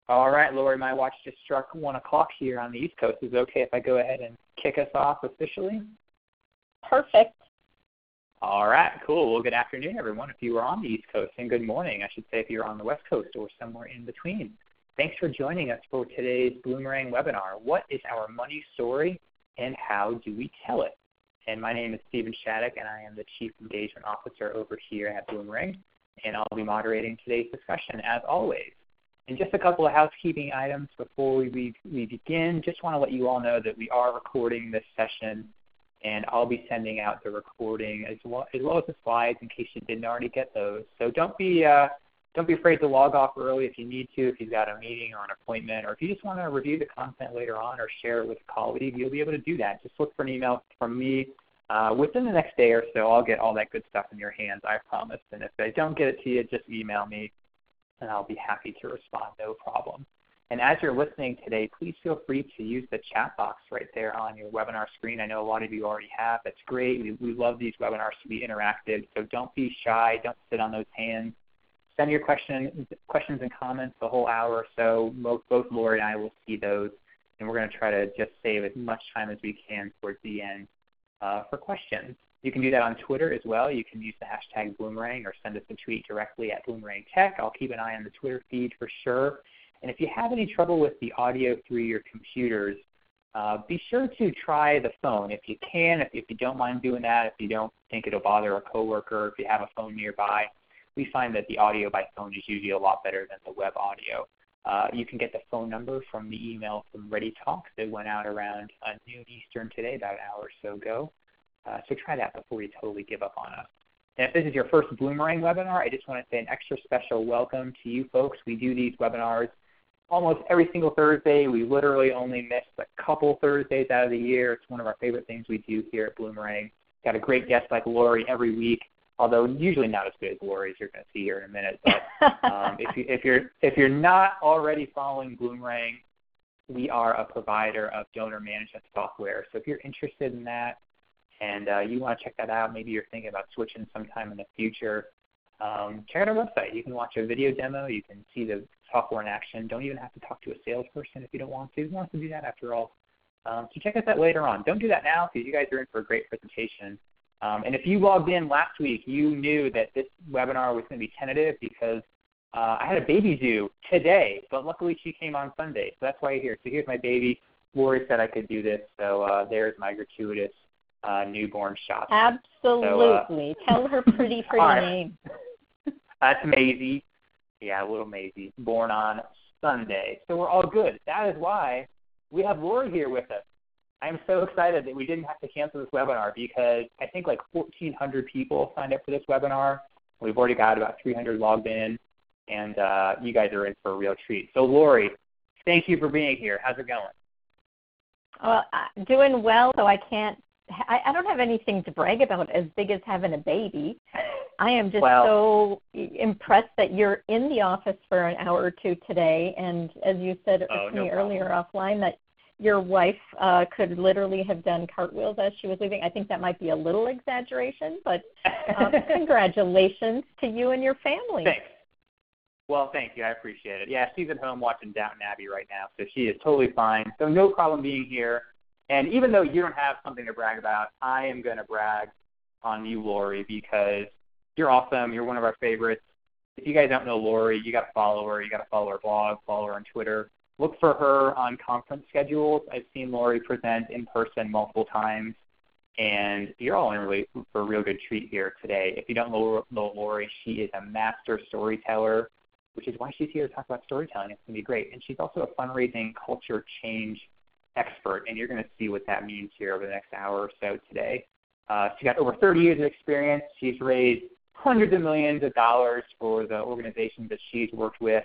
All right, Lori, my watch just struck 1 o'clock here on the East Coast. Is it okay if I go ahead and kick us off officially? Perfect. All right, cool. Well, good afternoon, everyone, if you are on the East Coast, and good morning, I should say, if you're on the West Coast or somewhere in between. Thanks for joining us for today's Bloomerang webinar. What is our money story, and how do we tell it? And my name is Stephen Shattuck, and I am the Chief Engagement Officer over here at Bloomerang, and I'll be moderating today's discussion as always. And just a couple of housekeeping items before we begin. Just want to let you all know that we are recording this session, and I'll be sending out the recording as well as the slides in case you didn't already get those. So don't be afraid to log off early if you need to, if you've got a meeting or an appointment, or if you just want to review the content later on or share it with a colleague, you'll be able to do that. Just look for an email from me. Within the next day or so, I'll get all that good stuff in your hands, I promise. And if I don't get it to you, just email me, and I'll be happy to respond, no problem. And as you're listening today, please feel free to use the chat box right there on your webinar screen. I know a lot of you already have. That's great. We love these webinars to be interactive, so don't be shy. Don't sit on those hands. Send your questions and comments the whole hour or so. Both Lori and I will see those, and we're going to try to just save as much time as we can towards the end for questions. You can do that on Twitter as well. You can use the hashtag Bloomerang or send us a tweet directly at Bloomerang Tech. I'll keep an eye on the Twitter feed for sure. And if you have any trouble with the audio through your computers, be sure to try the phone if you can, if you don't mind doing that, if you don't think it'll bother a coworker, if you have a phone nearby. We find that the audio by phone is usually a lot better than the web audio. You can get the phone number from the email from Ready Talk that went out around noon Eastern today, about an hour or so ago. So try that before you totally give up on us. And if this is your first Bloomerang webinar, I just want to say an extra special welcome to you folks. We do these webinars almost every single Thursday. We literally only miss a couple Thursdays out of the year. It's one of our favorite things we do here at Bloomerang. Got a great guest like Lori every week, although usually not as good as Lori, as you're going to see here in a minute. But if you're not already following Bloomerang, we are a provider of donor management software. So if you're interested in that, and you want to check that out, maybe you're thinking about switching sometime in the future, check out our website. You can watch a video demo. You can see the software in action. Don't even have to talk to a salesperson if you don't want to. You don't have to do that after all. So check us out later on. Don't do that now because you guys are in for a great presentation. And if you logged in last week, you knew that this webinar was going to be tentative because I had a baby due today, but luckily she came on Sunday. So that's why you're here. So here's my baby. Lori said I could do this, so there's my gratuitous newborn shot. Absolutely. Tell her pretty name. That's Maisie. Yeah, little Maisie, born on Sunday. So we're all good. That is why we have Lori here with us. I'm so excited that we didn't have to cancel this webinar because I think like 1,400 people signed up for this webinar. We've already got about 300 logged in, and you guys are in for a real treat. So Lori, thank you for being here. How's it going? Well, doing well, so I don't have anything to brag about as big as having a baby. I am just so impressed that you're in the office for an hour or two today, and as you said to me earlier offline, that your wife could literally have done cartwheels as she was leaving. I think that might be a little exaggeration, but congratulations to you and your family. Thanks. Well, thank you. I appreciate it. Yeah, she's at home watching Downton Abbey right now, so she is totally fine. So no problem being here. And even though you don't have something to brag about, I am going to brag on you, Lori, because you're awesome. You're one of our favorites. If you guys don't know Lori, you got to follow her. You got to follow her blog, follow her on Twitter. Look for her on conference schedules. I've seen Lori present in person multiple times, and you're all in for a real good treat here today. If you don't know Lori, she is a master storyteller, which is why she's here to talk about storytelling. It's going to be great. And she's also a fundraising culture change expert, and you're going to see what that means here over the next hour or so today. She's got over 30 years of experience. She's raised hundreds of millions of dollars for the organizations that she's worked with.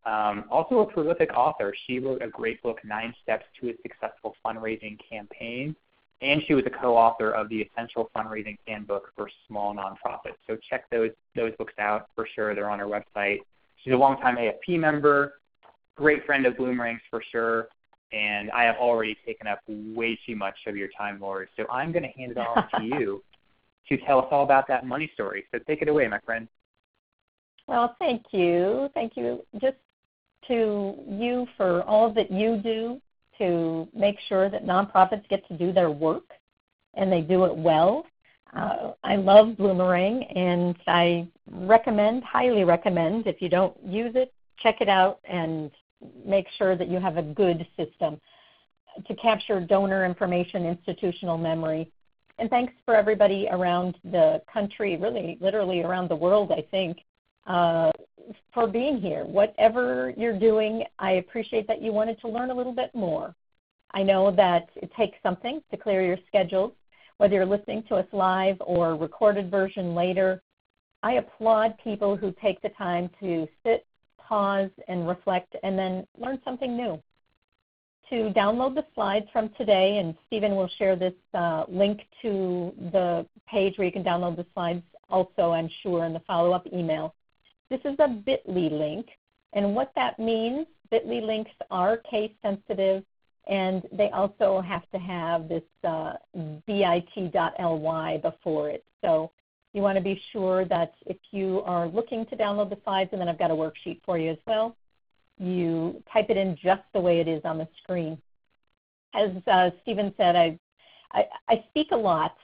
Also a prolific author. She wrote a great book, 9 Steps to a Successful Fundraising Campaign, and she was a co-author of the Essential Fundraising Handbook for Small Nonprofits. So check those books out for sure. They're on her website. She's a longtime AFP member, great friend of Bloomerang's for sure, and I have already taken up way too much of your time, Lori. So I'm going to hand it off to you to tell us all about that money story. So take it away, my friend. Well, thank you. Thank you. Just to you for all that you do to make sure that nonprofits get to do their work and they do it well. I love Bloomerang, and I highly recommend, if you don't use it, check it out and make sure that you have a good system to capture donor information, institutional memory. And thanks for everybody around the country, really literally around the world, I think, for being here. Whatever you're doing, I appreciate that you wanted to learn a little bit more. I know that it takes something to clear your schedules, whether you're listening to us live or recorded version later. I applaud people who take the time to sit, pause, and reflect, and then learn something new. To download the slides from today, and Stephen will share this link to the page where you can download the slides also, I'm sure, in the follow-up email. This is a bit.ly link, and what that means, bit.ly links are case-sensitive, and they also have to have this bit.ly before it. So you want to be sure that if you are looking to download the slides, and then I've got a worksheet for you as well, you type it in just the way it is on the screen. As Stephen said, I speak a lot.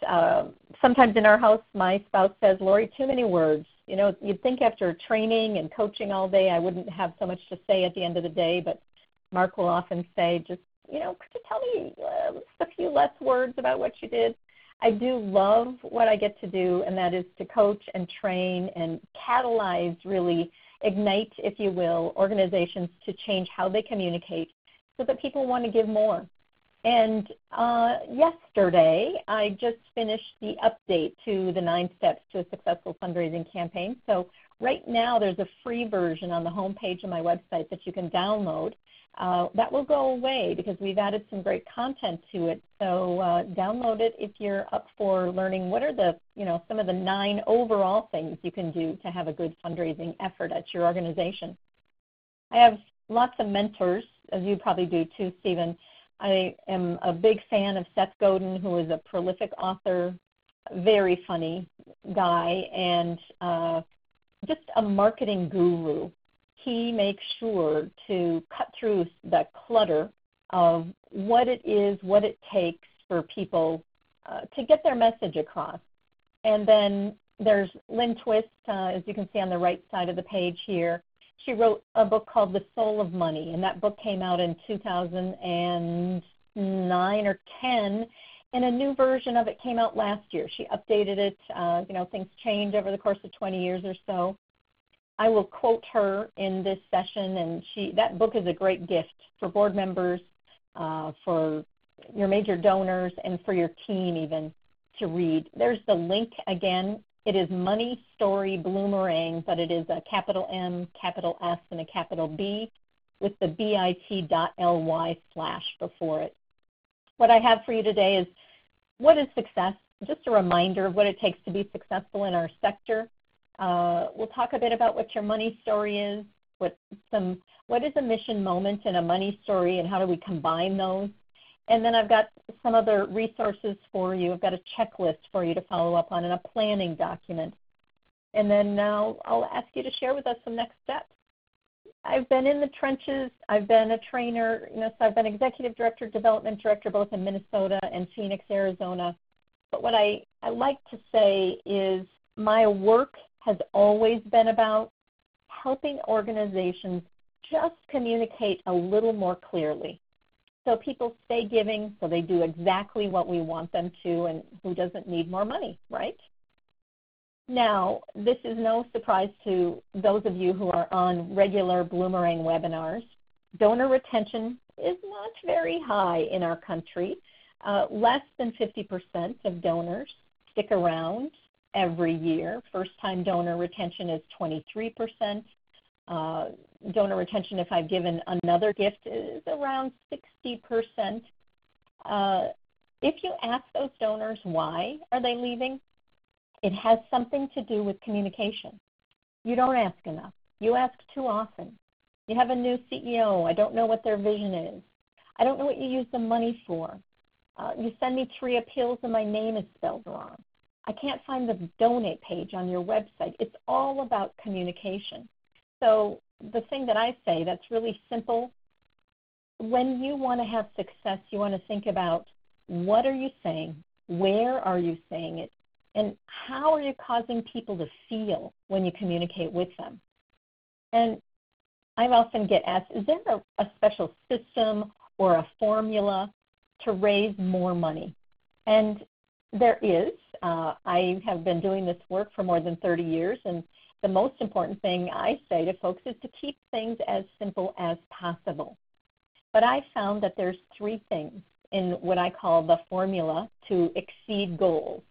Sometimes in our house, my spouse says, "Lori, too many words." You know, you'd think after training and coaching all day, I wouldn't have so much to say at the end of the day, but Mark will often say, just, you know, could you tell me just a few less words about what you did? I do love what I get to do, and that is to coach and train and catalyze, really ignite, if you will, organizations to change how they communicate so that people want to give more. And yesterday, I just finished the update to the 9 steps to a successful fundraising campaign. So right now, there's a free version on the homepage of my website that you can download. That will go away because we've added some great content to it. So download it if you're up for learning what are the, you know, some of the 9 overall things you can do to have a good fundraising effort at your organization. I have lots of mentors, as you probably do too, Stephen. I am a big fan of Seth Godin, who is a prolific author, very funny guy, and just a marketing guru. He makes sure to cut through the clutter of what it is, what it takes for people to get their message across. And then there's Lynn Twist, as you can see on the right side of the page here. She wrote a book called The Soul of Money, and that book came out in 2009 or 10, and a new version of it came out last year. She updated it. You know, things change over the course of 20 years or so. I will quote her in this session, and that book is a great gift for board members, for your major donors, and for your team even to read. There's the link again. It is Money Story Bloomerang, but it is a capital M, capital S, and a capital B with the bit.ly/ before it. What I have for you today is what is success? Just a reminder of what it takes to be successful in our sector. We'll talk a bit about what your money story is, what is a mission moment and a money story, and how do we combine those. And then I've got some other resources for you. I've got a checklist for you to follow up on and a planning document. And then I'll ask you to share with us some next steps. I've been in the trenches. I've been a trainer. You know, so I've been executive director, development director, both in Minnesota and Phoenix, Arizona. But what I like to say is my work has always been about helping organizations just communicate a little more clearly. So people stay giving, so they do exactly what we want them to, and who doesn't need more money, right? Now, this is no surprise to those of you who are on regular Bloomerang webinars. Donor retention is not very high in our country. Less than 50% of donors stick around every year. First-time donor retention is 23%. Donor retention, if I've given another gift, is around 60%. If you ask those donors why are they leaving, it has something to do with communication. You don't ask enough. You ask too often. You have a new CEO. I don't know what their vision is. I don't know what you use the money for. You send me 3 appeals and my name is spelled wrong. I can't find the donate page on your website. It's all about communication. So the thing that I say that's really simple, when you want to have success, you want to think about what are you saying, where are you saying it, and how are you causing people to feel when you communicate with them. And I often get asked, is there a special system or a formula to raise more money? And there is. I have been doing this work for more than 30 years, and the most important thing I say to folks is to keep things as simple as possible. But I found that there's three things in what I call the formula to exceed goals,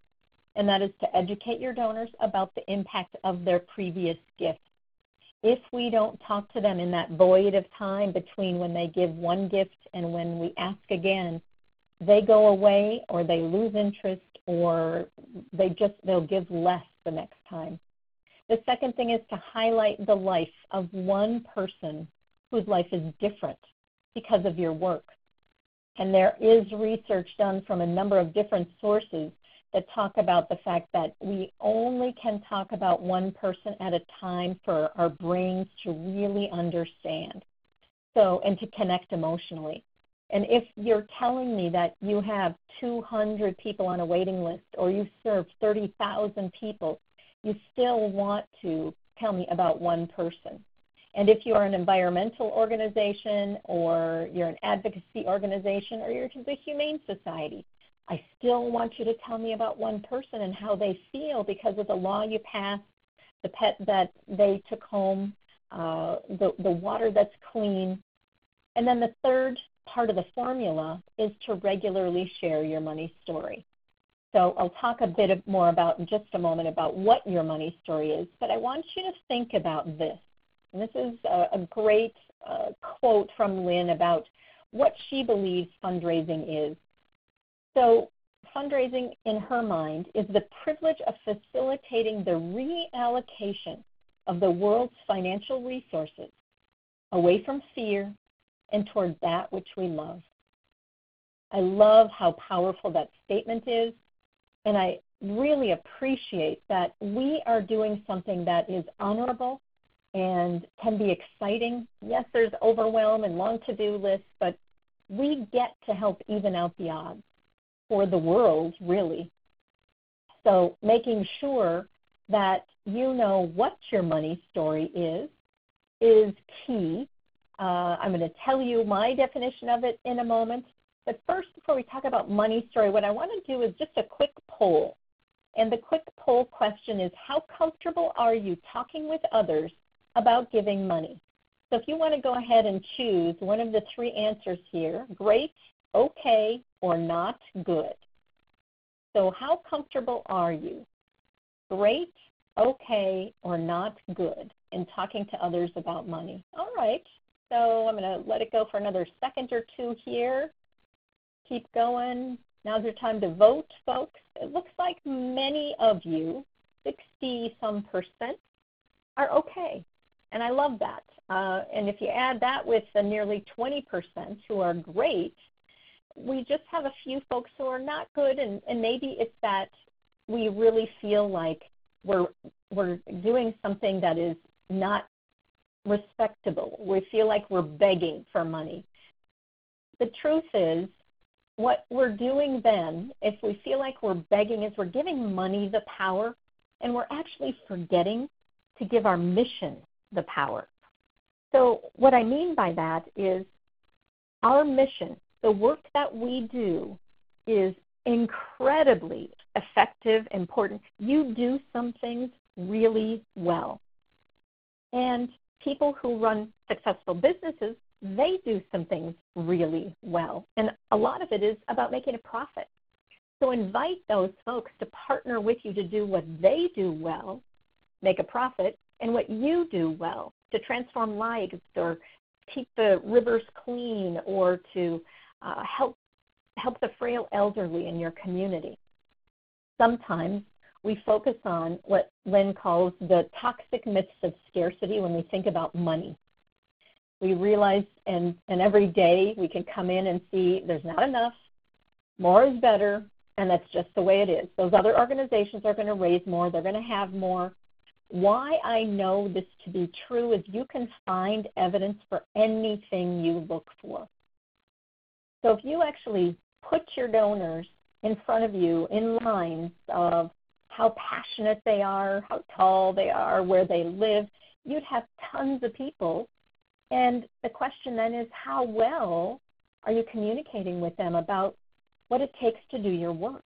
and that is to educate your donors about the impact of their previous gift. If we don't talk to them in that void of time between when they give one gift and when we ask again, they go away or they lose interest or they'll give less the next time. The second thing is to highlight the life of one person whose life is different because of your work. And there is research done from a number of different sources that talk about the fact that we only can talk about one person at a time for our brains to really understand, and to connect emotionally. And if you're telling me that you have 200 people on a waiting list or you serve 30,000 people, you still want to tell me about one person. And if you're an environmental organization or you're an advocacy organization or you're the Humane Society, I still want you to tell me about one person and how they feel because of the law you passed, the pet that they took home, the water that's clean. And then the third part of the formula is to regularly share your money story. So I'll talk a bit more about in just a moment about what your money story is, but I want you to think about this. And this is a great quote from Lynn about what she believes fundraising is. So fundraising, in her mind, is the privilege of facilitating the reallocation of the world's financial resources away from fear and toward that which we love. I love how powerful that statement is, and I really appreciate that we are doing something that is honorable and can be exciting. Yes, there's overwhelm and long to-do lists, but we get to help even out the odds for the world, really. So making sure that you know what your money story is key. I'm going to tell you my definition of it in a moment. But first, before we talk about money story, what I want to do is just a quick poll. And the quick poll question is, how comfortable are you talking with others about giving money? So if you want to go ahead and choose one of the three answers here, great, okay, or not good. So how comfortable are you? Great, okay, or not good in talking to others about money? All right, so I'm going to let it go for another second or two here. Keep going. Now's your time to vote, folks. It looks like many of you, 60-some%, are okay, and I love that. And if you add that with the nearly 20% who are great, we just have a few folks who are not good, and maybe it's that we really feel like we're doing something that is not respectable. We feel like we're begging for money. The truth is, what we're doing then, if we feel like we're begging, is we're giving money the power, and we're actually forgetting to give our mission the power. So what I mean by that is our mission, the work that we do, is incredibly effective, important. You do some things really well. And people who run successful businesses, they do some things really well. And a lot of it is about making a profit. So invite those folks to partner with you to do what they do well, make a profit, and what you do well, to transform lives or keep the rivers clean or to help the frail elderly in your community. Sometimes we focus on what Lynn calls the toxic myths of scarcity when we think about money. We realize, and every day we can come in and see there's not enough, more is better, and that's just the way it is. Those other organizations are going to raise more, they're going to have more, Why I know this to be true is you can find evidence for anything you look for. So if you actually put your donors in front of you in lines of how passionate they are, how tall they are, where they live, you'd have tons of people. And the question then is, how well are you communicating with them about what it takes to do your work?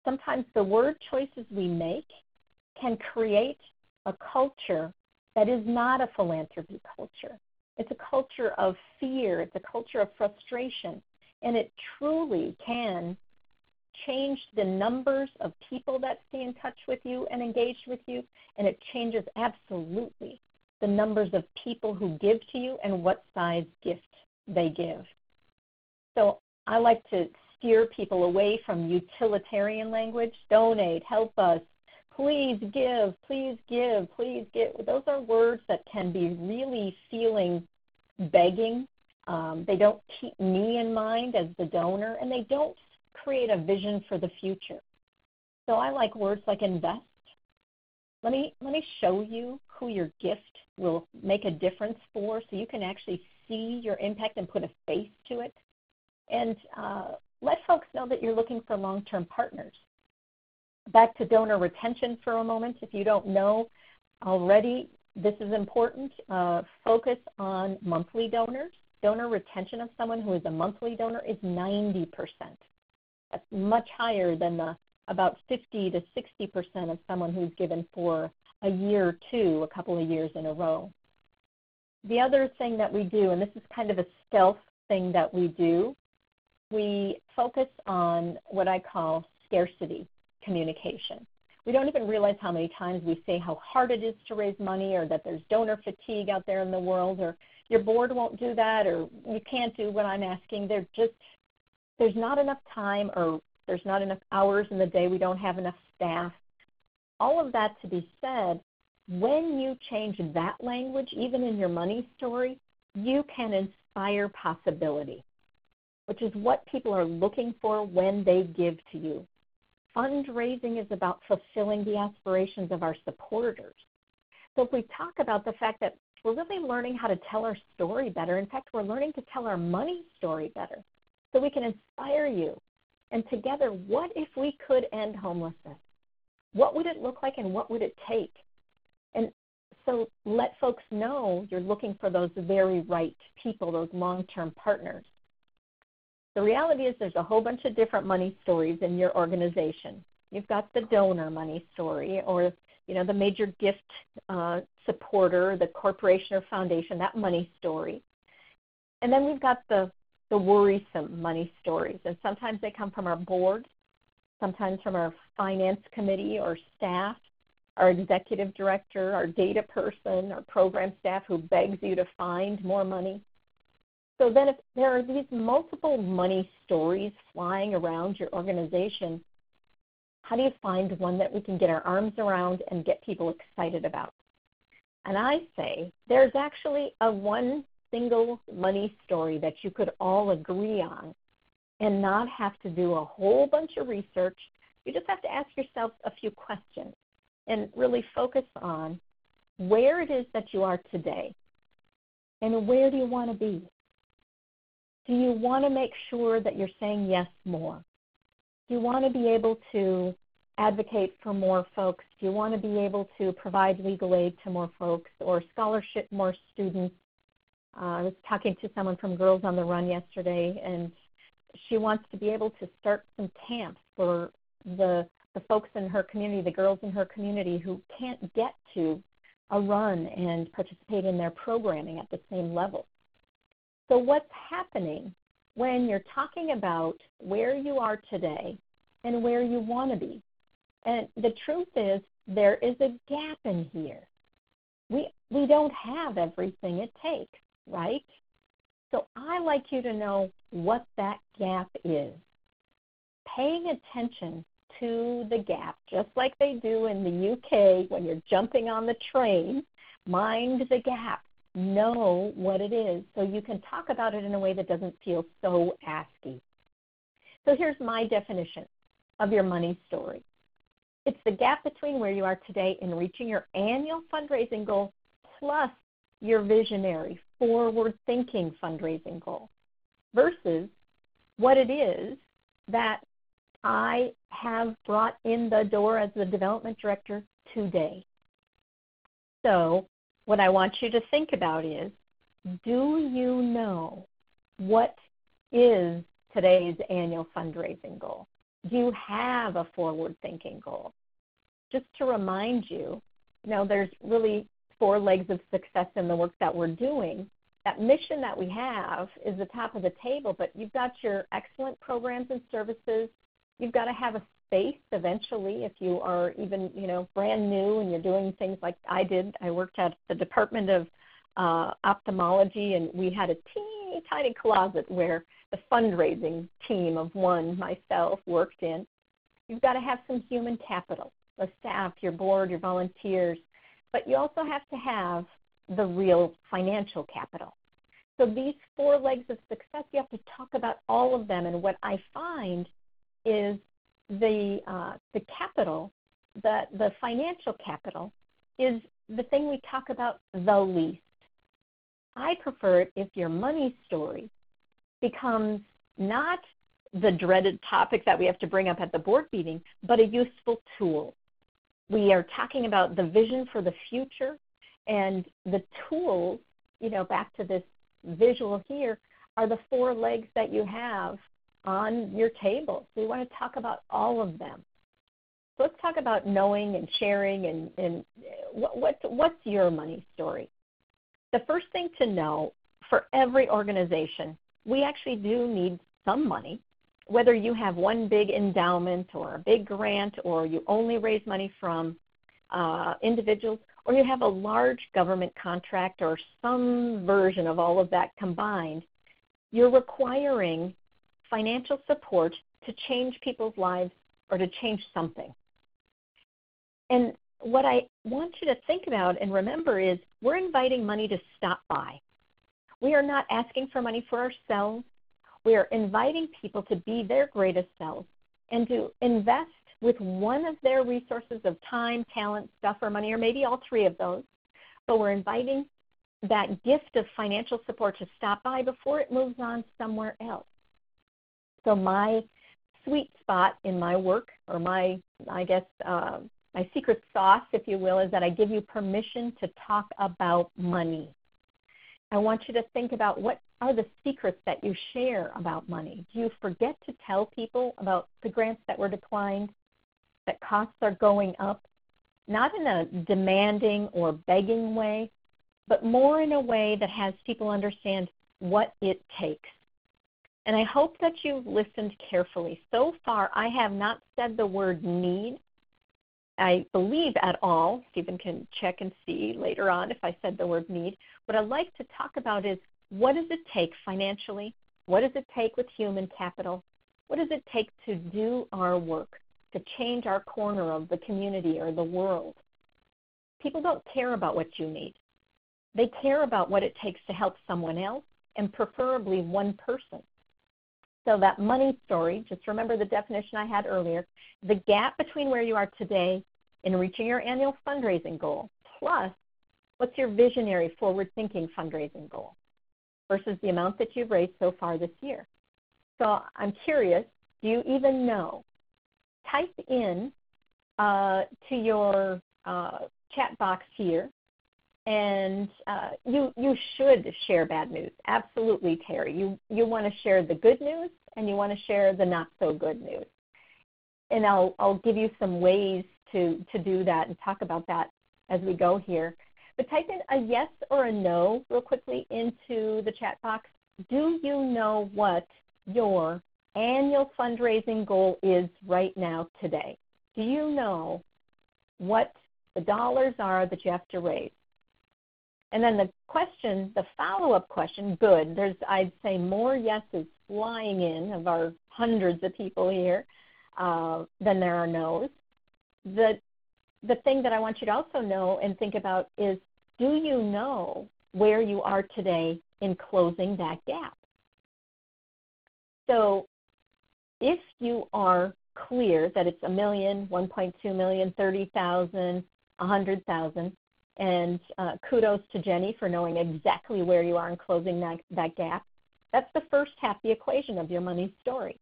Sometimes the word choices we make can create a culture that is not a philanthropy culture. It's a culture of fear. It's a culture of frustration. And it truly can change the numbers of people that stay in touch with you and engage with you, and it changes absolutely the numbers of people who give to you and what size gift they give. So I like to steer people away from utilitarian language. Donate, help us, please give, please give, please give. Those are words that can be really feeling begging. They don't keep me in mind as the donor, and they don't create a vision for the future. So I like words like invest. Let me show you who your gift will make a difference for, so you can actually see your impact and put a face to it. And let folks know that you're looking for long-term partners. Back to donor retention for a moment. If you don't know already, this is important. Focus on monthly donors. Donor retention of someone who is a monthly donor is 90%. That's much higher than the about 50 to 60% of someone who's given for a year or two, a couple of years in a row. The other thing that we do, and this is kind of a stealth thing that we do, we focus on what I call scarcity communication. We don't even realize how many times we say how hard it is to raise money, or that there's donor fatigue out there in the world, or your board won't do that, or you can't do what I'm asking. There's not enough time, or there's not enough hours in the day. We don't have enough staff. All of that to be said, when you change that language, even in your money story, you can inspire possibility, which is what people are looking for when they give to you. Fundraising is about fulfilling the aspirations of our supporters. So if we talk about the fact that we're really learning how to tell our story better, in fact, we're learning to tell our money story better, so we can inspire you. And together, what if we could end homelessness? What would it look like, and what would it take? And so let folks know you're looking for those very right people, those long-term partners. The reality is there's a whole bunch of different money stories in your organization. You've got the donor money story, or the major gift supporter, the corporation or foundation, that money story. And then we've got the worrisome money stories. And sometimes they come from our board, sometimes from our finance committee or staff, our executive director, our data person, our program staff who begs you to find more money. So then if there are these multiple money stories flying around your organization, how do you find one that we can get our arms around and get people excited about? And I say there's actually one single money story that you could all agree on and not have to do a whole bunch of research. You just have to ask yourself a few questions and really focus on where it is that you are today and where do you want to be. Do you want to make sure that you're saying yes more? Do you want to be able to advocate for more folks? Do you want to be able to provide legal aid to more folks or scholarship more students? I was talking to someone from Girls on the Run yesterday, and she wants to be able to start some camps for the folks in her community, the girls in her community who can't get to a run and participate in their programming at the same level. So what's happening when you're talking about where you are today and where you want to be? And the truth is there is a gap in here. We don't have everything it takes, right? So I like you to know what that gap is. Paying attention to the gap, just like they do in the UK when you're jumping on the train, mind the gap. Know what it is so you can talk about it in a way that doesn't feel so asky. So here's my definition of your money story. It's the gap between where you are today and reaching your annual fundraising goal plus your visionary, forward-thinking fundraising goal versus what it is that I have brought in the door as the development director today. So what I want you to think about is, do you know what is today's annual fundraising goal? Do you have a forward-thinking goal? Just to remind you, there's really 4 legs of success in the work that we're doing. That mission that we have is the top of the table, but you've got your excellent programs and services. You've got to have a space eventually if you are even, brand new and you're doing things like I did. I worked at the Department of Ophthalmology, and we had a teeny tiny closet where the fundraising team of one, myself, worked in. You've got to have some human capital, the staff, your board, your volunteers, but you also have to have the real financial capital. So these 4 legs of success, you have to talk about all of them, and what I find is the capital, the financial capital, is the thing we talk about the least. I prefer it if your money story becomes not the dreaded topic that we have to bring up at the board meeting, but a useful tool. We are talking about the vision for the future, and the tools, back to this visual here, are the 4 legs that you have on your table. So we want to talk about all of them. So let's talk about knowing and sharing and what's your money story. The first thing to know, for every organization, we actually do need some money, whether you have one big endowment or a big grant, or you only raise money from individuals, or you have a large government contract or some version of all of that combined. You're requiring financial support to change people's lives or to change something. And what I want you to think about and remember is we're inviting money to stop by. We are not asking for money for ourselves. We are inviting people to be their greatest selves and to invest with one of their resources of time, talent, stuff, or money, or maybe all 3 of those. But we're inviting that gift of financial support to stop by before it moves on somewhere else. So my sweet spot in my work, or my secret sauce, if you will, is that I give you permission to talk about money. I want you to think about what are the secrets that you share about money. Do you forget to tell people about the grants that were declined, that costs are going up, not in a demanding or begging way, but more in a way that has people understand what it takes? And I hope that you've listened carefully. So far, I have not said the word need, I believe, at all. Stephen can check and see later on if I said the word need. What I'd like to talk about is, what does it take financially? What does it take with human capital? What does it take to do our work, to change our corner of the community or the world? People don't care about what you need. They care about what it takes to help someone else, and preferably one person. So that money story, just remember the definition I had earlier, the gap between where you are today and reaching your annual fundraising goal, plus what's your visionary, forward-thinking fundraising goal versus the amount that you've raised so far this year. So I'm curious, do you even know? Type in to your chat box here, and you should share bad news. Absolutely, Terry. You want to share the good news, and you want to share the not so good news. And I'll give you some ways to do that and talk about that as we go here. But type in a yes or a no real quickly into the chat box. Do you know what your annual fundraising goal is right now today? Do you know what the dollars are that you have to raise? And then the question, the follow-up question, good. There's, I'd say, more yeses flying in of our hundreds of people here than there are no's. The thing that I want you to also know and think about is, do you know where you are today in closing that gap? So if you are clear that it's $1 million, $1.2 million, 30,000, 100,000. And kudos to Jenny for knowing exactly where you are and closing that gap. That's the first half of the equation of your money story.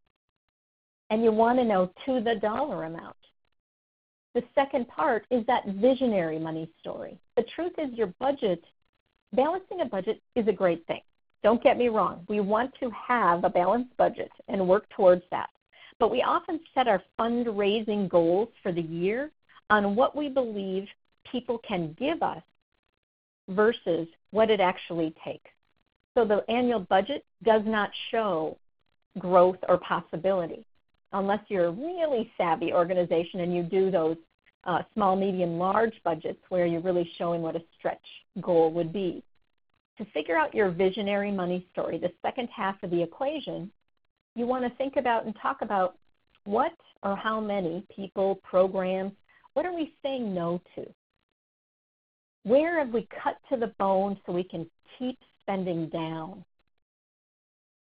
And you want to know to the dollar amount. The second part is that visionary money story. The truth is your budget, balancing a budget is a great thing. Don't get me wrong. We want to have a balanced budget and work towards that. But we often set our fundraising goals for the year on what we believe people can give us versus what it actually takes. So the annual budget does not show growth or possibility unless you're a really savvy organization and you do those small, medium, large budgets where you're really showing what a stretch goal would be. To figure out your visionary money story, the second half of the equation, you want to think about and talk about what or how many people, programs, what are we saying no to? Where have we cut to the bone so we can keep spending down?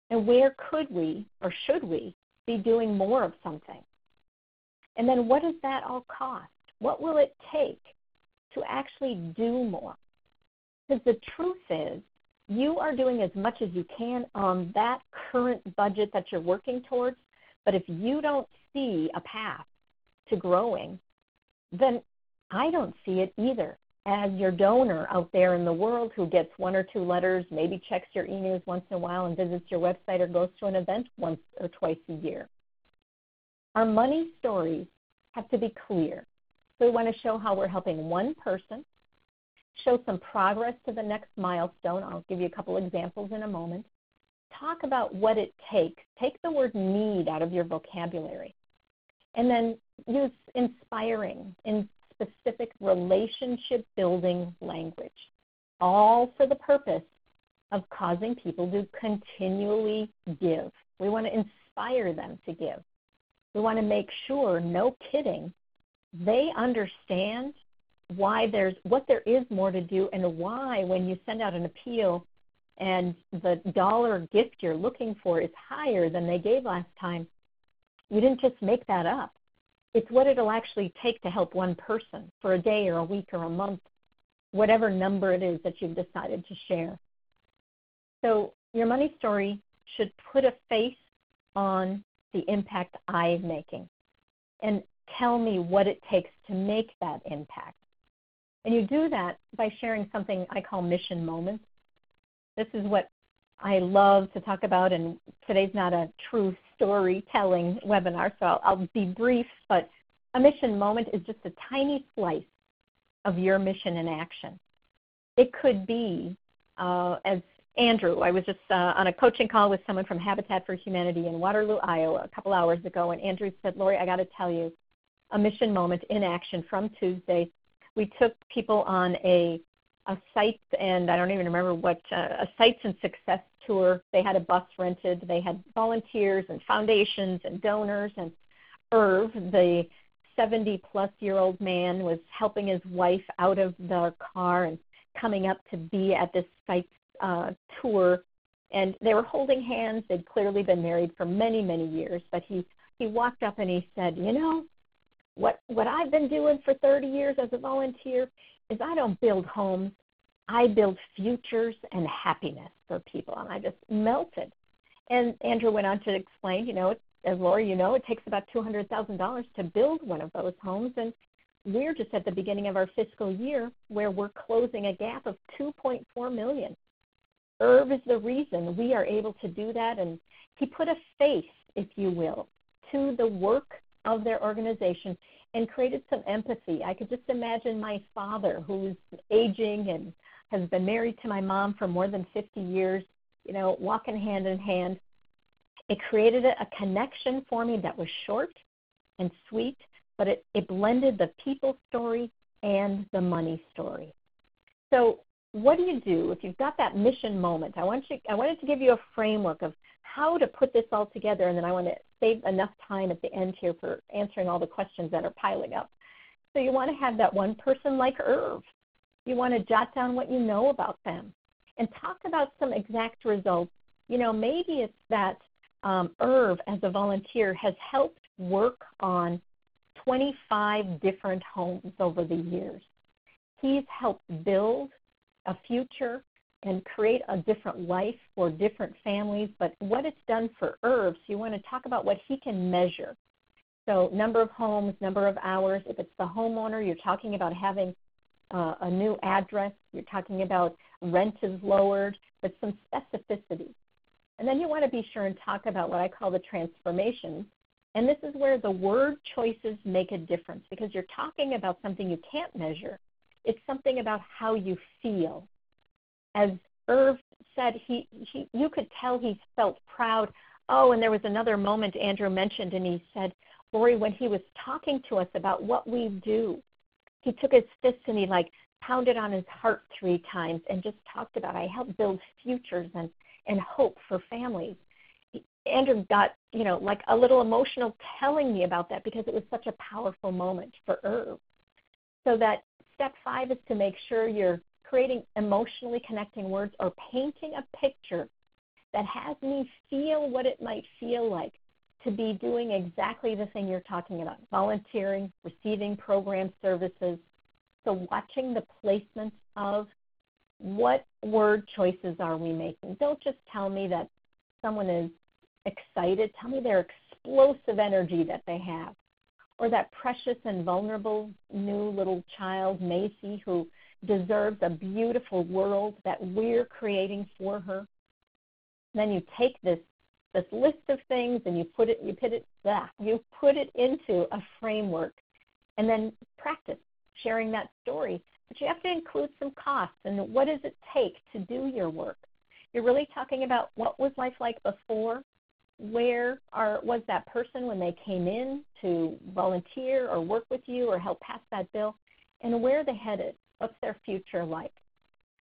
And where could we or should we be doing more of something? And then what does that all cost? What will it take to actually do more? Because the truth is, you are doing as much as you can on that current budget that you're working towards, but if you don't see a path to growing, then I don't see it either. As your donor out there in the world who gets 1 or 2 letters, maybe checks your e-news once in a while and visits your website or goes to an event once or twice a year. Our money stories have to be clear. So we want to show how we're helping one person, show some progress to the next milestone. I'll give you a couple examples in a moment. Talk about what it takes. Take the word need out of your vocabulary. And then use inspiring in specific relationship-building language, all for the purpose of causing people to continually give. We want to inspire them to give. We want to make sure, no kidding, they understand what there is more to do and why when you send out an appeal and the dollar gift you're looking for is higher than they gave last time, you didn't just make that up. It's what it'll actually take to help one person for a day or a week or a month, whatever number it is that you've decided to share. So your money story should put a face on the impact I'm making and tell me what it takes to make that impact. And you do that by sharing something I call mission moments. This is what I love to talk about, and today's not a true storytelling webinar, so I'll be brief, but a mission moment is just a tiny slice of your mission in action. It could be, as Andrew, I was just on a coaching call with someone from Habitat for Humanity in Waterloo, Iowa, a couple hours ago, and Andrew said, Lori, I got to tell you, a mission moment in action from Tuesday. We took people on a sites, and I don't even remember what, a sites and success tour. They had a bus rented. They had volunteers and foundations and donors. And Irv, the 70-plus-year-old man, was helping his wife out of the car and coming up to be at this sites tour. And they were holding hands. They'd clearly been married for many, many years. But he walked up and he said, you know, what I've been doing for 30 years as a volunteer is I don't build homes, I build futures and happiness for people. And I just melted. And Andrew went on to explain, you know, as Lori, you know, it takes about $200,000 to build one of those homes. And we're just at the beginning of our fiscal year where we're closing a gap of $2.4 million. Irv is the reason we are able to do that. And he put a face, if you will, to the work of their organization and created some empathy. I could just imagine my father, who's aging and has been married to my mom for more than 50 years, you know, walking hand in hand. It created a connection for me that was short and sweet, but it blended the people story and the money story. So what do you do if you've got that mission moment? I wanted to give you a framework of how to put this all together, and then I want to save enough time at the end here for answering all the questions that are piling up. So you want to have that one person like Irv. You want to jot down what you know about them and talk about some exact results. You know, maybe it's that Irv, as a volunteer, has helped work on 25 different homes over the years. He's helped build a future and create a different life for different families. But what it's done for Irv, so you want to talk about what he can measure. So number of homes, number of hours. If it's the homeowner, you're talking about having a new address. You're talking about rent is lowered, but some specificity. And then you want to be sure and talk about what I call the transformations. And this is where the word choices make a difference, because you're talking about something you can't measure. It's something about how you feel. As Irv said, you could tell he felt proud. Oh, and there was another moment Andrew mentioned, and he said, Lori, when he was talking to us about what we do, he took his fist and he pounded on his heart 3 times and just talked about, I help build futures and hope for families. Andrew got, a little emotional telling me about that because it was such a powerful moment for Irv. So that step 5 is to make sure you're creating emotionally connecting words or painting a picture that has me feel what it might feel like to be doing exactly the thing you're talking about, volunteering, receiving program services. So watching the placements of what word choices are we making. Don't just tell me that someone is excited. Tell me their explosive energy that they have. Or that precious and vulnerable new little child, Macy, who deserves a beautiful world that we're creating for her. Then you take this list of things and you put it into a framework, and then practice sharing that story. But you have to include some costs and what does it take to do your work. You're really talking about what was life like before, where was that person when they came in to volunteer or work with you or help pass that bill, and where are they headed? What's their future like?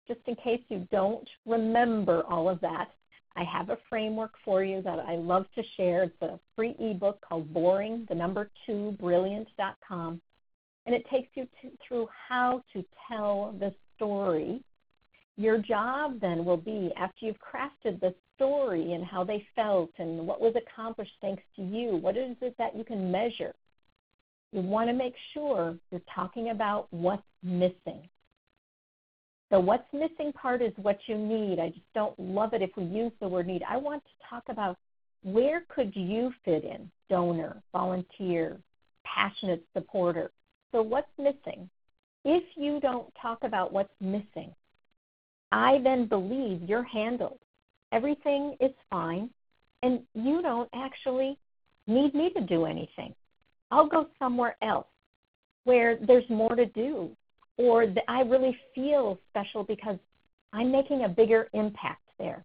Just in case you don't remember all of that, I have a framework for you that I love to share. It's a free ebook called boring2brilliant.com, and it takes you through how to tell the story. Your job then will be, after you've crafted the story and how they felt and what was accomplished thanks to you, what is it that you can measure? You want to make sure you're talking about what's missing. The what's missing part is what you need. I just don't love it if we use the word need. I want to talk about where could you fit in? Donor, volunteer, passionate supporter. So what's missing? If you don't talk about what's missing, I then believe you're handled. Everything is fine, and you don't actually need me to do anything. I'll go somewhere else where there's more to do, or I really feel special because I'm making a bigger impact there.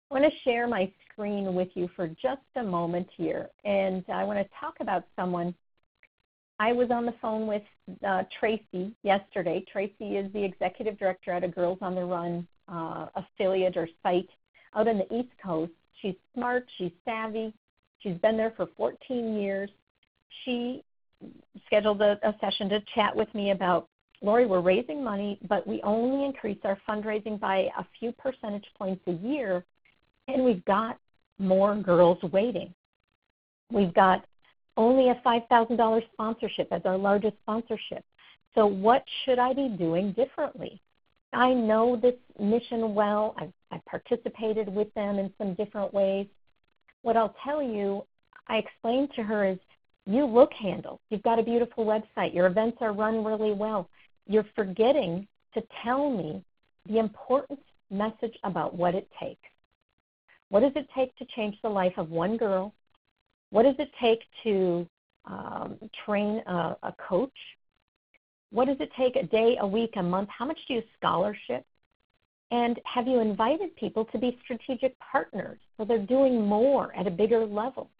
I want to share my screen with you for just a moment here, and I want to talk about someone. I was on the phone with Tracy yesterday. Tracy is the executive director at a Girls on the Run affiliate or site out on the East Coast. She's smart, she's savvy, she's been there for 14 years. She scheduled a session to chat with me about, Lori, we're raising money, but we only increase our fundraising by a few percentage points a year, and we've got more girls waiting. We've got only a $5,000 sponsorship as our largest sponsorship. So what should I be doing differently? I know this mission well. I've participated with them in some different ways. What I'll tell you, I explained to her is, you look handled. You've got a beautiful website. Your events are run really well. You're forgetting to tell me the important message about what it takes. What does it take to change the life of one girl? What does it take to train a coach? What does it take a day, a week, a month? How much do you scholarship? And have you invited people to be strategic partners so they're doing more at a bigger level?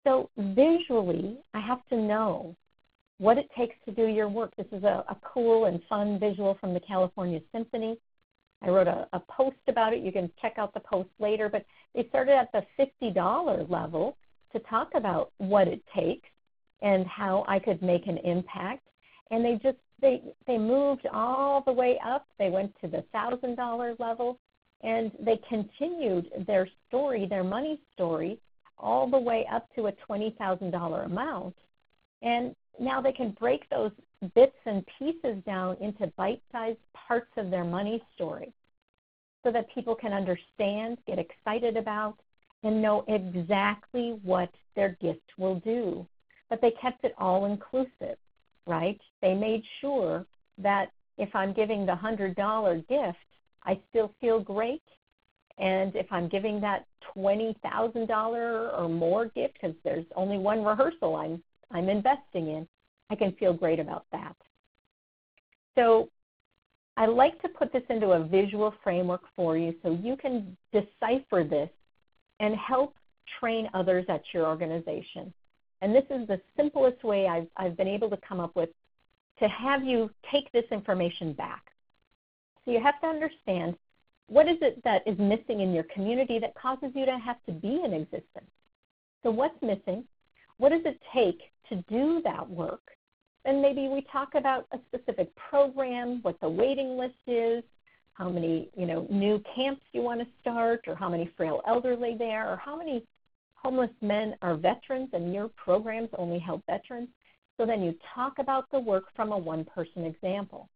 So visually, I have to know what it takes to do your work. This is a cool and fun visual from the California Symphony. I wrote a post about it. You can check out the post later. But they started at the $50 level to talk about what it takes and how I could make an impact. And they moved all the way up. They went to the $1,000 level, and they continued their story, their money story, all the way up to a $20,000 amount. And now they can break those bits and pieces down into bite-sized parts of their money story so that people can understand, get excited about, and know exactly what their gift will do. But they kept it all inclusive, right? They made sure that if I'm giving the $100 gift, I still feel great. And if I'm giving that $20,000 or more gift, because there's only one rehearsal I'm investing in, I can feel great about that. So I like to put this into a visual framework for you so you can decipher this and help train others at your organization. And this is the simplest way I've been able to come up with to have you take this information back. So you have to understand, what is it that is missing in your community that causes you to have to be in existence? So what's missing? What does it take to do that work? And maybe we talk about a specific program, what the waiting list is, how many new camps you want to start, or how many frail elderly there, or how many homeless men are veterans and your programs only help veterans. So then you talk about the work from a one-person example.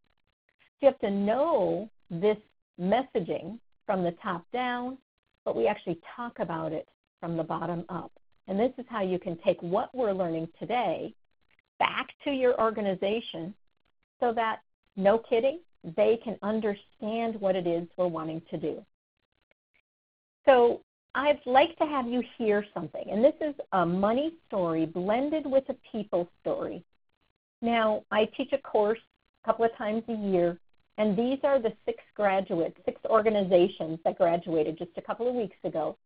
So you have to know this messaging from the top down, but we actually talk about it from the bottom up. And this is how you can take what we're learning today back to your organization so that, no kidding, they can understand what it is we're wanting to do. So I'd like to have you hear something, and this is a money story blended with a people story. Now, I teach a course a couple of times a year, and these are the 6 organizations that graduated just a couple of weeks ago.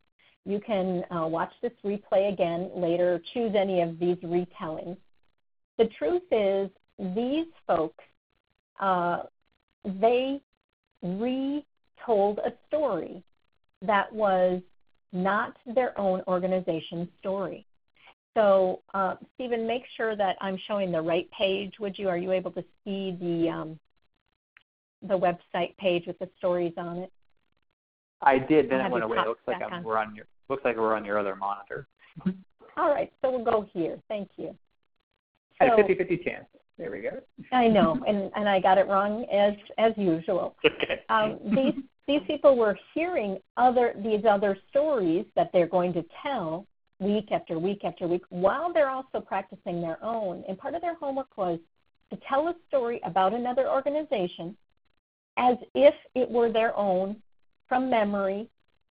You can watch this replay again later, choose any of these retellings. The truth is, these folks, they retold a story that was not their own organization's story. So, Stephen, make sure that I'm showing the right page, would you? Are you able to see the website page with the stories on it? I did, then it went away. It looks like we're on your other monitor. All right, so we'll go here. Thank you. Had a 50-50 chance. There we go. I know, and I got it wrong as usual. Okay. These people were hearing these other stories that they're going to tell week after week after week while they're also practicing their own. And part of their homework was to tell a story about another organization as if it were their own from memory.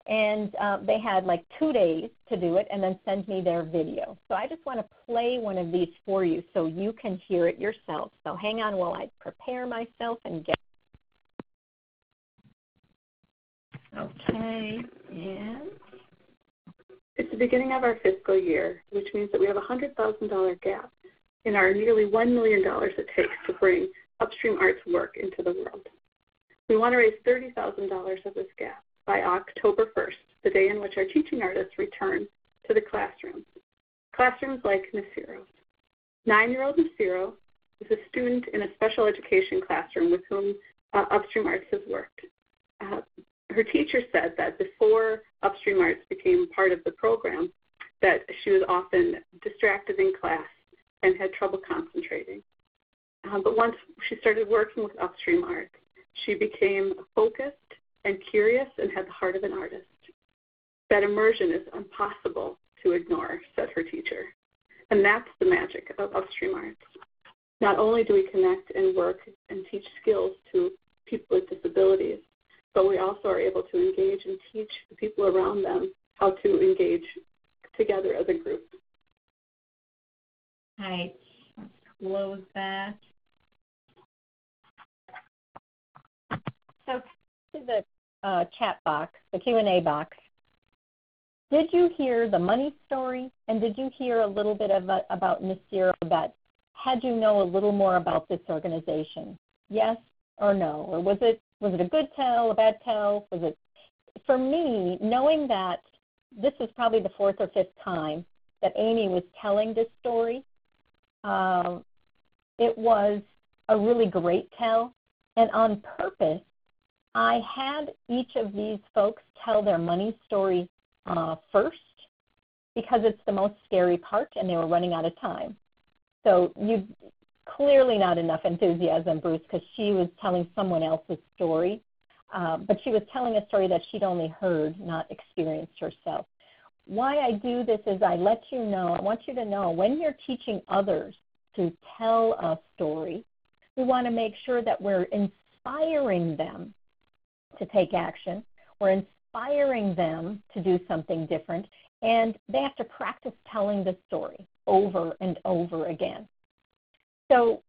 And they had like 2 days to do it and then send me their video. So I just want to play one of these for you so you can hear it yourself. So hang on while I prepare myself and get. Okay, and it's the beginning of our fiscal year, which means that we have a $100,000 gap in our nearly $1 million it takes to bring upstream arts work into the world. We want to raise $30,000 of this gap by October 1st, the day in which our teaching artists return to the classrooms. Classrooms like Nasiro's. 9-year-old Nasiro is a student in a special education classroom with whom Upstream Arts has worked. Her teacher said that before Upstream Arts became part of the program, that she was often distracted in class and had trouble concentrating. But once she started working with Upstream Arts, she became focused and curious and had the heart of an artist. That immersion is impossible to ignore, said her teacher. And that's the magic of Upstream Arts. Not only do we connect and work and teach skills to people with disabilities, but we also are able to engage and teach the people around them how to engage together as a group. All right, let's close that. So to the chat box, the Q&A box, did you hear the money story, and did you hear a little bit about Nasiro that had you know a little more about this organization? Yes or no? Or was it a good tell, a bad tell? Was it, for me, knowing that this was probably the 4th or 5th time that Amy was telling this story, it was a really great tell, and on purpose, I had each of these folks tell their money story first, because it's the most scary part and they were running out of time. So you clearly not enough enthusiasm, Bruce, because she was telling someone else's story, but she was telling a story that she'd only heard, not experienced herself. Why I do this is I want you to know when you're teaching others to tell a story, we want to make sure that we're inspiring them to take action. We're inspiring them to do something different, and they have to practice telling the story over and over again. So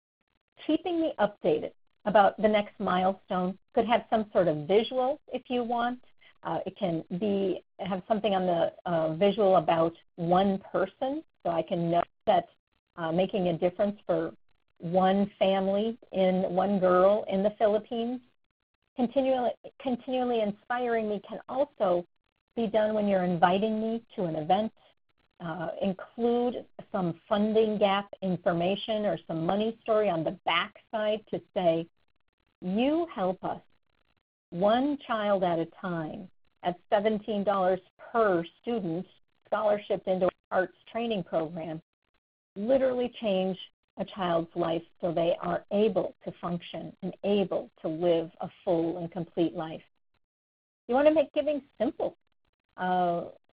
keeping me updated about the next milestone could have some sort of visual if you want. It can have something on the visual about one person, so I can know that making a difference for one family, one girl in the Philippines. Continually inspiring me can also be done when you're inviting me to an event. Include some funding gap information or some money story on the back side to say, you help us one child at a time at $17 per student scholarship into our arts training program, literally change a child's life so they are able to function and able to live a full and complete life. You want to make giving simple.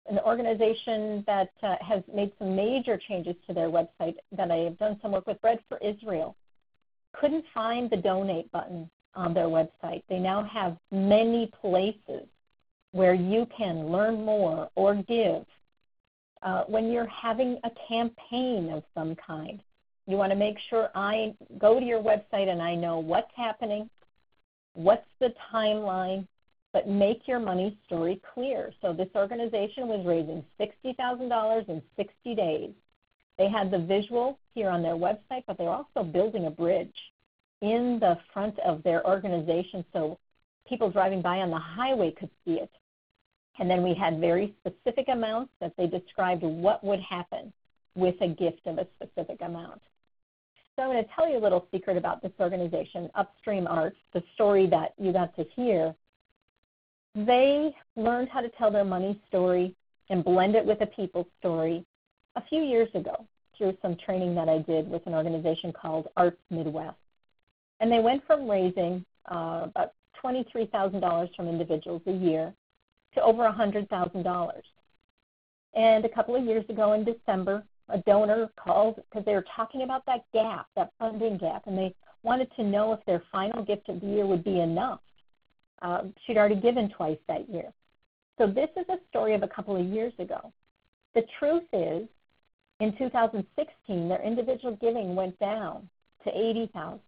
An organization that has made some major changes to their website that I have done some work with, Bread for Israel, couldn't find the donate button on their website. They now have many places where you can learn more or give. When you're having a campaign of some kind, you want to make sure I go to your website and I know what's happening, what's the timeline, but make your money story clear. So this organization was raising $60,000 in 60 days. They had the visual here on their website, but they're also building a bridge in the front of their organization so people driving by on the highway could see it. And then we had very specific amounts that they described what would happen with a gift of a specific amount. So I'm going to tell you a little secret about this organization, Upstream Arts, the story that you got to hear. They learned how to tell their money story and blend it with a people's story a few years ago through some training that I did with an organization called Arts Midwest. And they went from raising about $23,000 from individuals a year to over $100,000. And a couple of years ago in December, a donor called because they were talking about that gap, that funding gap, and they wanted to know if their final gift of the year would be enough. She'd already given twice that year. So this is a story of a couple of years ago. The truth is, in 2016, their individual giving went down to $80,000,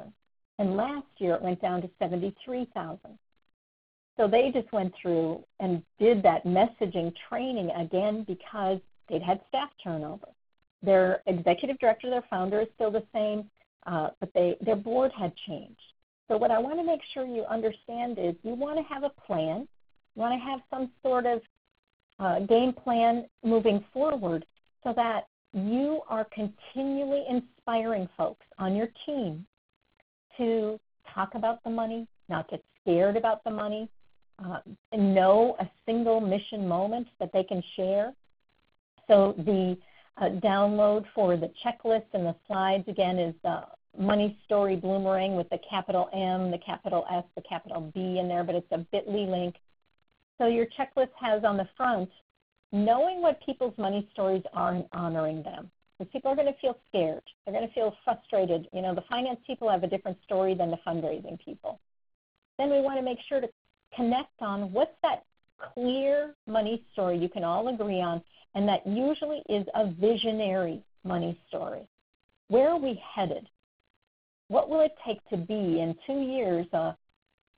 and last year it went down to $73,000. So they just went through and did that messaging training again because they'd had staff turnover. Their executive director, their founder, is still the same, but their board had changed. So what I want to make sure you understand is you want to have a plan. You want to have some sort of game plan moving forward so that you are continually inspiring folks on your team to talk about the money, not get scared about the money, and know a single mission moment that they can share. So the download for the checklist and the slides, again, is the Money Story Bloomerang with the capital M, the capital S, the capital B in there, but it's a bit.ly link. So your checklist has on the front knowing what people's money stories are and honoring them. Because people are going to feel scared. They're going to feel frustrated. You know, the finance people have a different story than the fundraising people. Then we want to make sure to connect on what's that clear money story you can all agree on, and that usually is a visionary money story. Where are we headed? What will it take to be in 2 years a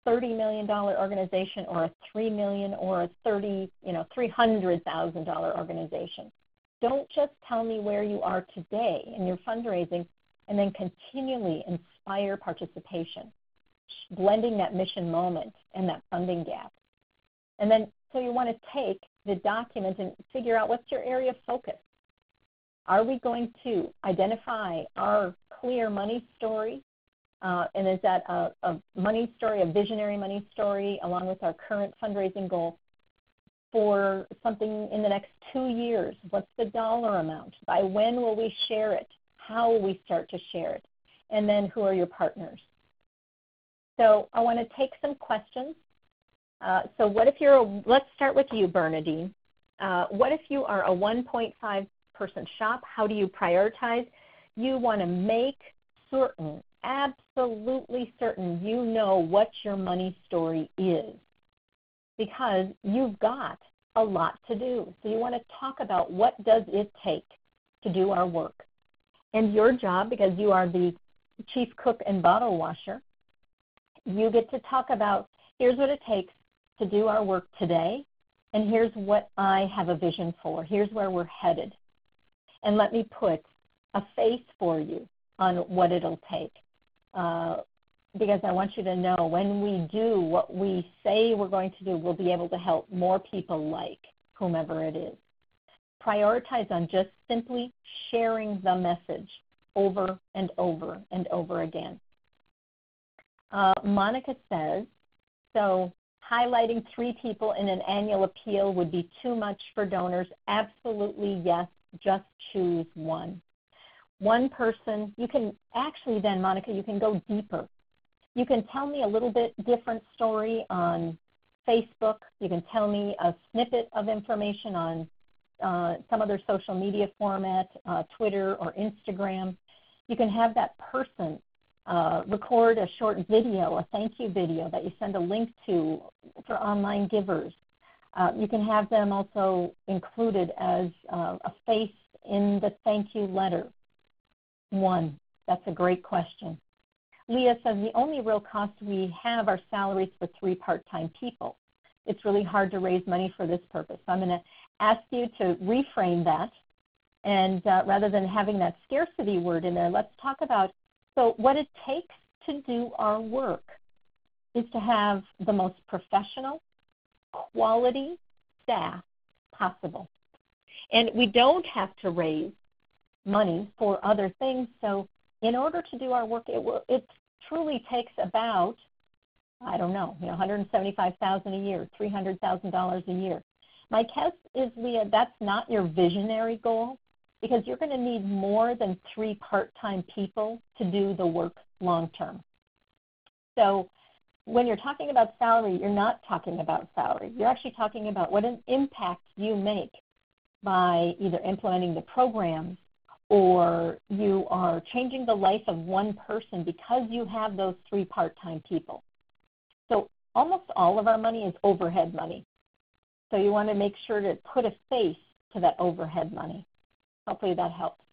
$30 million organization or a $3 million or a $300,000 organization? Don't just tell me where you are today in your fundraising and then continually inspire participation, blending that mission moment and that funding gap. And then so you want to take the document and figure out what's your area of focus. Are we going to identify our clear money story? And is that a money story, a visionary money story, along with our current fundraising goal? for something in the next 2 years? What's the dollar amount? By when will we share it? How will we start to share it? And then who are your partners? So I want to take some questions. So what if let's start with you, Bernadine. What if you are a 1.5 person shop? How do you prioritize? You want to make certain, absolutely certain, you know what your money story is, because you've got a lot to do. So you want to talk about what does it take to do our work. And your job, because you are the chief cook and bottle washer, you get to talk about, here's what it takes to do our work today, and here's what I have a vision for. Here's where we're headed. And let me put a face for you on what it'll take. Because I want you to know when we do what we say we're going to do, we'll be able to help more people like whomever it is. Prioritize on just simply sharing the message over and over and over again. Monica says, so highlighting 3 people in an annual appeal would be too much for donors. Absolutely yes, just choose one. One person, you can actually then, Monica, you can go deeper. You can tell me a little bit different story on Facebook. You can tell me a snippet of information on some other social media format, Twitter or Instagram. You can have that person record a short video, a thank you video that you send a link to for online givers. You can have them also included as a face in the thank you letter. One, that's a great question. Leah says the only real cost we have are salaries for 3 part-time people. It's really hard to raise money for this purpose. So I'm going to ask you to reframe that, and rather than having that scarcity word in there, let's talk about, so what it takes to do our work is to have the most professional, quality staff possible. And we don't have to raise money for other things. So in order to do our work, it truly takes about, I don't know, $175,000 a year, $300,000 a year. My guess is, Leah, that's not your visionary goal, because you're going to need more than 3 part-time people to do the work long-term. So when you're talking about salary, you're not talking about salary. You're actually talking about what an impact you make by either implementing the programs, or you are changing the life of one person because you have those 3 part-time people. So almost all of our money is overhead money. So you want to make sure to put a face to that overhead money. Hopefully that helps.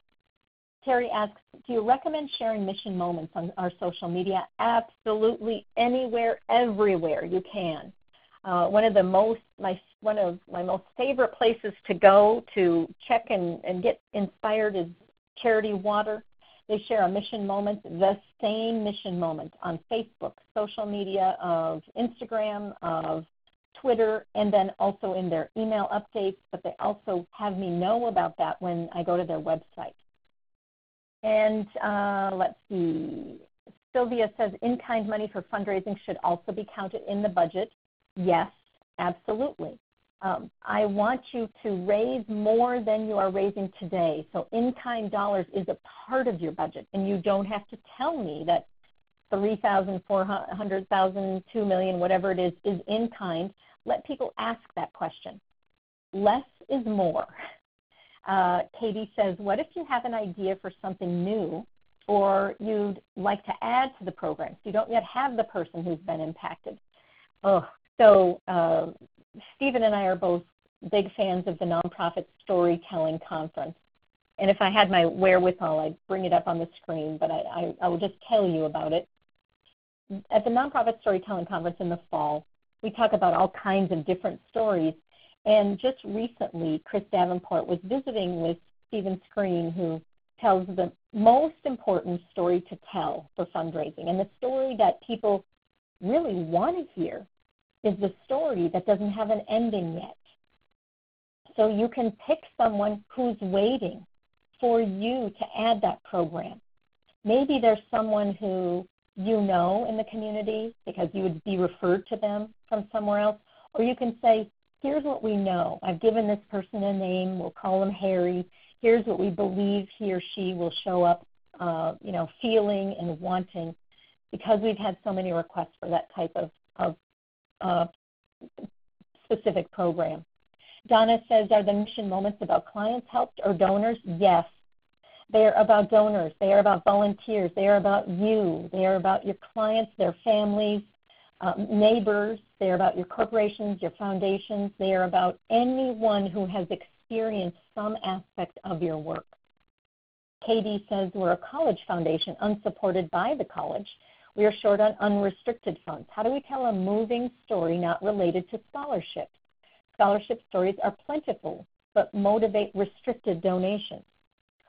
Terry asks, do you recommend sharing mission moments on our social media? Absolutely, anywhere, everywhere you can. One of my most favorite places to go to check and get inspired is Charity Water. They share a mission moment, the same mission moment, on Facebook, social media, of Instagram, of Twitter, and then also in their email updates, but they also have me know about that when I go to their website. And let's see, Sylvia says in-kind money for fundraising should also be counted in the budget. Yes, absolutely. I want you to raise more than you are raising today. So in-kind dollars is a part of your budget, and you don't have to tell me that $3,000, $400,000, $2 million, whatever it is in-kind. Let people ask that question. Less is more. Katie says, what if you have an idea for something new, or you'd like to add to the program? So you don't yet have the person who's been impacted. Stephen and I are both big fans of the Nonprofit Storytelling Conference. And if I had my wherewithal, I'd bring it up on the screen, but I will just tell you about it. At the Nonprofit Storytelling Conference in the fall, we talk about all kinds of different stories. And just recently, Chris Davenport was visiting with Stephen Screen, who tells the most important story to tell for fundraising. And the story that people really want to hear is the story that doesn't have an ending yet. So you can pick someone who's waiting for you to add that program. Maybe there's someone who you know in the community because you would be referred to them from somewhere else, or you can say, here's what we know. I've given this person a name. We'll call him Harry. Here's what we believe he or she will show up, feeling and wanting, because we've had so many requests for that type of specific program. Donna says, are the mission moments about clients helped or donors? Yes. They are about donors. They are about volunteers. They are about you. They are about your clients, their families, neighbors. They are about your corporations, your foundations. They are about anyone who has experienced some aspect of your work. Katie says, we're a college foundation unsupported by the college. We are short on unrestricted funds. How do we tell a moving story not related to scholarships? Scholarship stories are plentiful, but motivate restricted donations.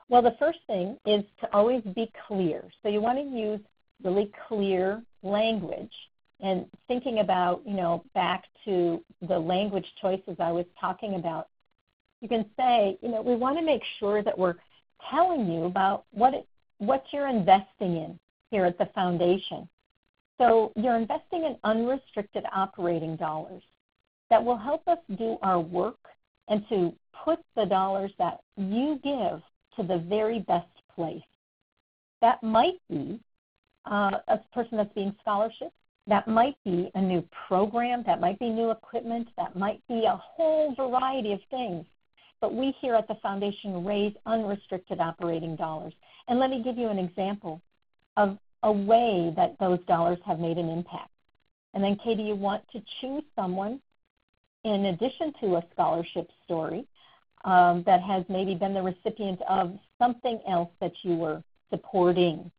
Well, the first thing is to always be clear. So you want to use really clear language. And thinking about, back to the language choices I was talking about, you can say, we want to make sure that we're telling you about what you're investing in here at the foundation. So you're investing in unrestricted operating dollars that will help us do our work and to put the dollars that you give to the very best place. That might be a person that's being scholarship. That might be a new program. That might be new equipment. That might be a whole variety of things. But we here at the foundation raise unrestricted operating dollars. And let me give you an example of a way that those dollars have made an impact. And then, Katie, you want to choose someone in addition to a scholarship story that has maybe been the recipient of something else that you were supporting,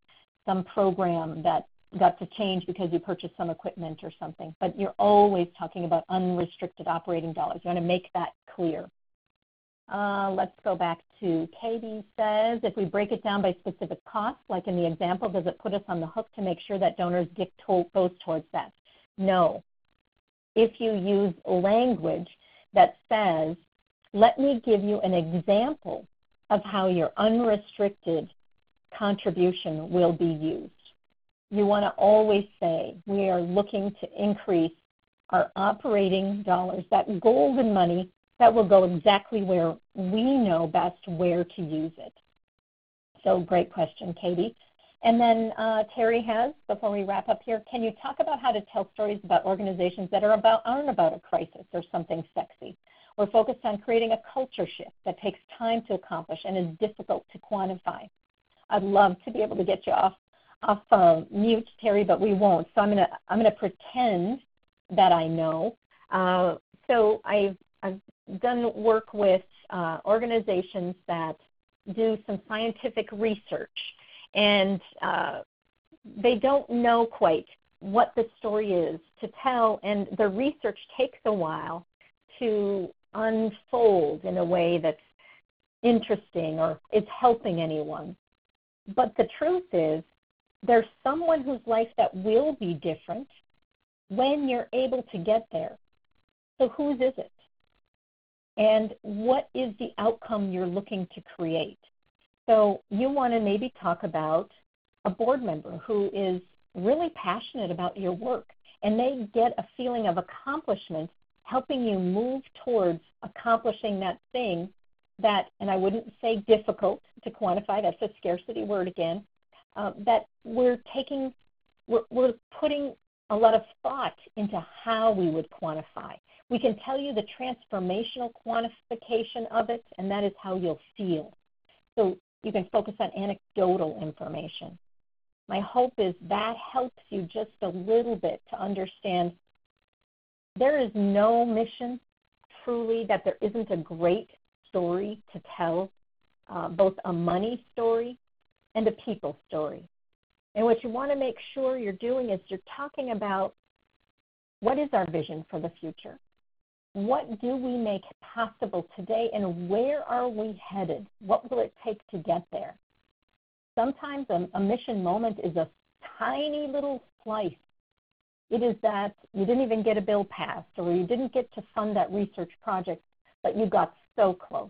some program that got to change because you purchased some equipment or something. But you're always talking about unrestricted operating dollars. You want to make that clear. Let's go back to Katie says, if we break it down by specific costs, like in the example, does it put us on the hook to make sure that donors goes towards that? No. If you use language that says, let me give you an example of how your unrestricted contribution will be used. You want to always say, we are looking to increase our operating dollars, that golden money that will go exactly where we know best where to use it. So great question, Katie. And then Terry has, before we wrap up here, can you talk about how to tell stories about organizations that aren't about a crisis or something sexy? We're focused on creating a culture shift that takes time to accomplish and is difficult to quantify. I'd love to be able to get you off mute, Terry, but we won't. So I'm gonna pretend that I know. So I've done work with organizations that do some scientific research, and they don't know quite what the story is to tell, and the research takes a while to unfold in a way that's interesting or is helping anyone. But the truth is, there's someone whose life that will be different when you're able to get there. So whose is it? And what is the outcome you're looking to create? So you want to maybe talk about a board member who is really passionate about your work, and they get a feeling of accomplishment helping you move towards accomplishing that thing that, and I wouldn't say difficult to quantify, that's a scarcity word again, that we're putting a lot of thought into how we would quantify. We can tell you the transformational quantification of it, and that is how you'll feel. So you can focus on anecdotal information. My hope is that helps you just a little bit to understand there is no mission, truly, that there isn't a great story to tell, both a money story and a people story. And what you want to make sure you're doing is you're talking about what is our vision for the future? What do we make possible today, and where are we headed? What will it take to get there? Sometimes a mission moment is a tiny little slice. It is that you didn't even get a bill passed, or you didn't get to fund that research project, but you got so close.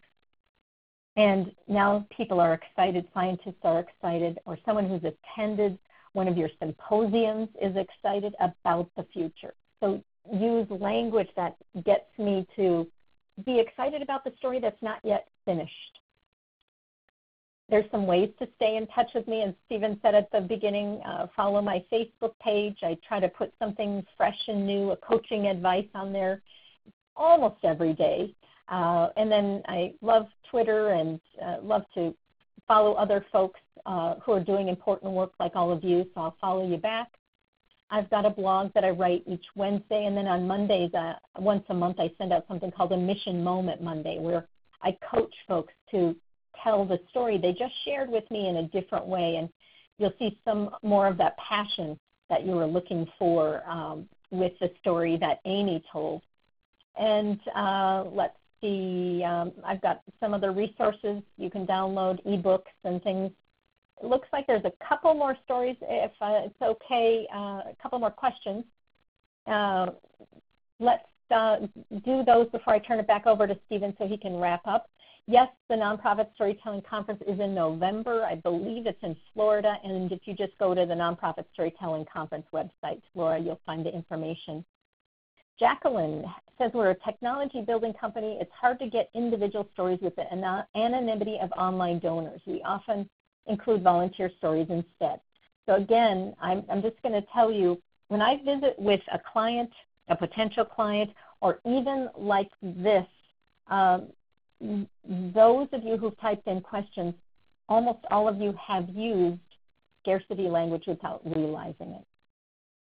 And now people are excited, scientists are excited, or someone who's attended one of your symposiums is excited about the future. So use language that gets me to be excited about the story that's not yet finished. There's some ways to stay in touch with me. As Stephen said at the beginning, follow my Facebook page. I try to put something fresh and new, a coaching advice on there almost every day. And then I love Twitter and love to follow other folks who are doing important work like all of you, so I'll follow you back. I've got a blog that I write each Wednesday, and then on Mondays, once a month, I send out something called a Mission Moment Monday, where I coach folks to tell the story they just shared with me in a different way, and you'll see some more of that passion that you were looking for with the story that Amy told. And let's see, I've got some other resources. You can download ebooks and things. It looks like there's a couple more stories, if it's okay, a couple more questions. Let's do those before I turn it back over to Stephen so he can wrap up. Yes, the Nonprofit Storytelling Conference is in November. I believe it's in Florida, and if you just go to the Nonprofit Storytelling Conference website, Laura, you'll find the information. Jacqueline says, we're a technology building company. It's hard to get individual stories with the anonymity of online donors. We often include volunteer stories instead. So again, I'm just going to tell you, when I visit with a client, a potential client, or even like this, those of you who've typed in questions, almost all of you have used scarcity language without realizing it.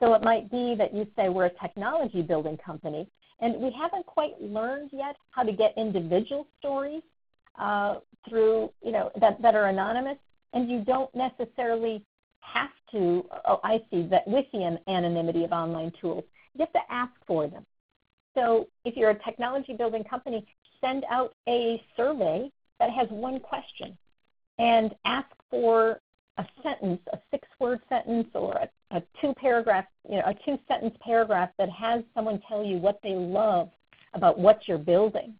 So it might be that you say we're a technology building company, and we haven't quite learned yet how to get individual stories through, that are anonymous, and you don't necessarily have to, I see that with the anonymity of online tools, you have to ask for them. So if you're a technology building company, send out a survey that has one question and ask for a sentence, a 6-word sentence or a 2-paragraph, a 2-sentence paragraph that has someone tell you what they love about what you're building,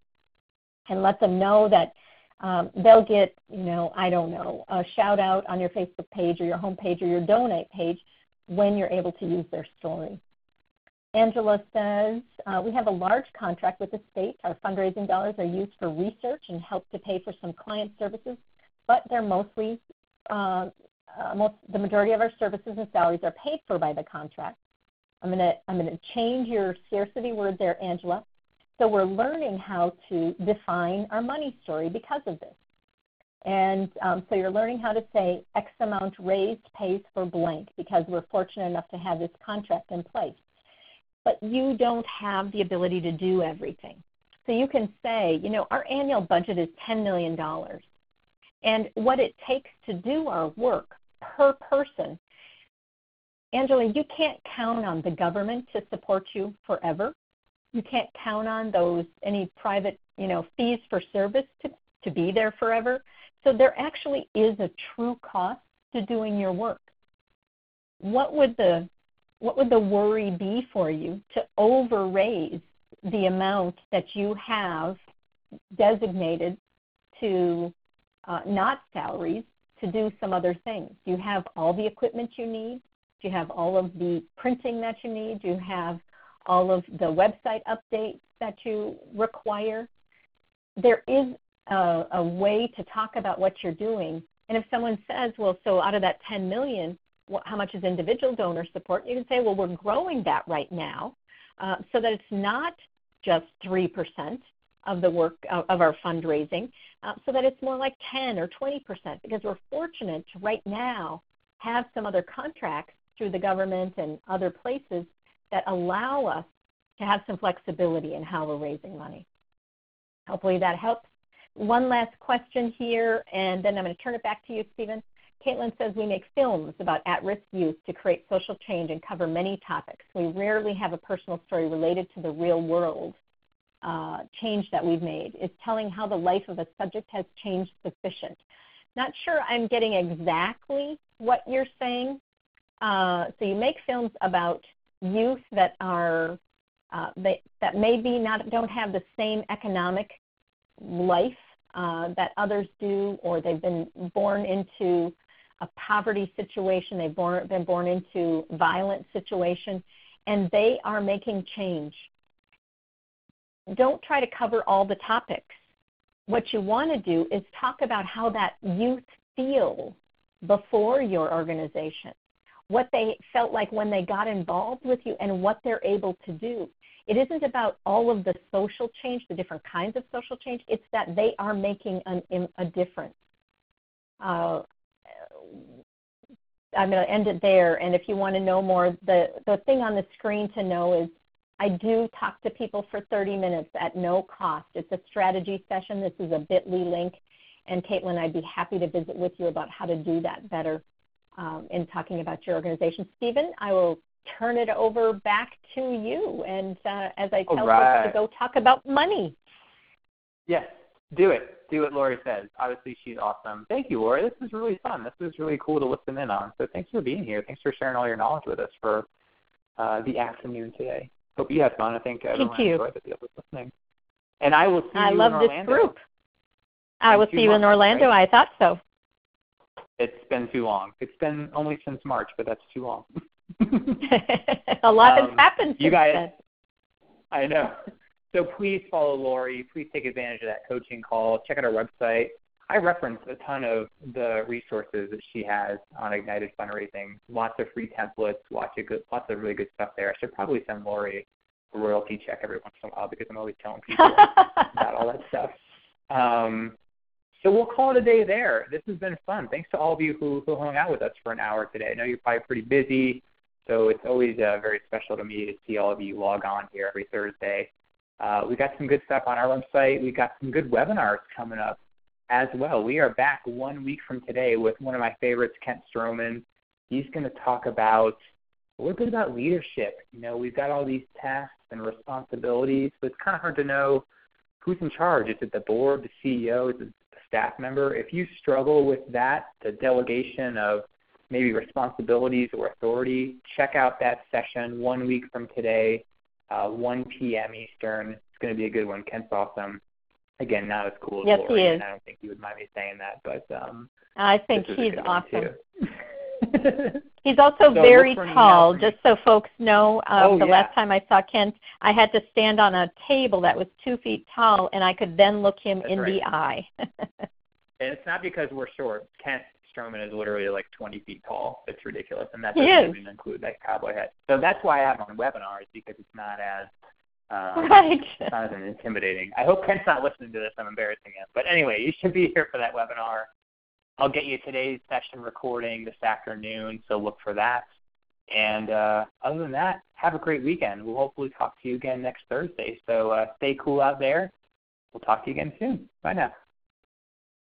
and let them know that they'll get, I don't know, a shout out on your Facebook page or your homepage or your donate page when you're able to use their story. Angela says, we have a large contract with the state. Our fundraising dollars are used for research and help to pay for some client services, but they're mostly, the majority of our services and salaries are paid for by the contract. I'm gonna change your scarcity word there, Angela. So we're learning how to define our money story because of this. And so you're learning how to say X amount raised pays for blank because we're fortunate enough to have this contract in place. But you don't have the ability to do everything. So you can say, our annual budget is $10 million. And what it takes to do our work per person, Angela, you can't count on the government to support you forever. You can't count on any private, fees for service to be there forever. So there actually is a true cost to doing your work. What would the worry be for you to overraise the amount that you have designated to not salaries to do some other things? Do you have all the equipment you need? Do you have all of the printing that you need? Do you have all of the website updates that you require? There is a way to talk about what you're doing. And if someone says, well, so out of that $10 million, how much is individual donor support? You can say, well, we're growing that right now so that it's not just 3% of the work of our fundraising, so that it's more like 10 or 20%, because we're fortunate to right now have some other contracts through the government and other places that allow us to have some flexibility in how we're raising money. Hopefully that helps. One last question here, and then I'm going to turn it back to you, Stephen. Caitlin says, we make films about at-risk youth to create social change and cover many topics. We rarely have a personal story related to the real world change that we've made. Is telling how the life of a subject has changed sufficient? Not sure I'm getting exactly what you're saying. So you make films about youth that are that maybe don't have the same economic life that others do, or they've been born into a poverty situation, they've been born into violent situation, and they are making change. Don't try to cover all the topics. What you want to do is talk about how that youth feels before your organization, what they felt like when they got involved with you, and what they're able to do. It isn't about all of the social change, the different kinds of social change. It's that they are making a difference. I'm going to end it there, and if you want to know more, the thing on the screen to know is I do talk to people for 30 minutes at no cost. It's a strategy session. This is a bit.ly link, and Caitlin, I'd be happy to visit with you about how to do that better in talking about your organization. Stephen, I will turn it over back to you, and as I tell folks to go talk about money. Yes, do it. Do what Lori says. Obviously, she's awesome. Thank you, Lori. This was really fun. This was really cool to listen in on. So thanks for being here. Thanks for sharing all your knowledge with us for the afternoon today. Hope you had fun. I think everyone enjoyed it. Listening. And I will see you in Orlando. I love this group. I will see you in Orlando. Right? I thought so. It's been too long. It's been only since March, but that's too long. A lot has happened since then. I know. So please follow Lori. Please take advantage of that coaching call. Check out our website. I reference a ton of the resources that she has on Ignited Fundraising. Lots of free templates, lots of really good stuff there. I should probably send Lori a royalty check every once in a while because I'm always telling people about all that stuff. So we'll call it a day there. This has been fun. Thanks to all of you who hung out with us for an hour today. I know you're probably pretty busy, so it's always very special to me to see all of you log on here every Thursday. We got some good stuff on our website. We got some good webinars coming up as well. We are back 1 week from today with one of my favorites, Kent Stroman. He's going to talk about a little bit about leadership. You know, we've got all these tasks and responsibilities, but it's kind of hard to know who's in charge. Is it the board, the CEO, is it the staff member? If you struggle with that, the delegation of maybe responsibilities or authority, check out that session 1 week from today, 1 p.m. Eastern. It's going to be a good one. Kent's awesome. Again, not as cool as Lori, and I don't think you would mind me saying that, but I think he's awesome. He's also very tall, just so folks know. Last time I saw Kent, I had to stand on a table that was 2 feet tall, and I could then look him in the eye. And it's not because we're short. Kent Stroman is literally like 20 feet tall. It's ridiculous, and that doesn't even include that cowboy hat. So that's why I have him on webinars, because it's not as it's not as intimidating. I hope Kent's not listening to this. I'm embarrassing him. But anyway, you should be here for that webinar. I'll get you today's session recording this afternoon, so look for that. And other than that, have a great weekend. We'll hopefully talk to you again next Thursday. So stay cool out there. We'll talk to you again soon. Bye now.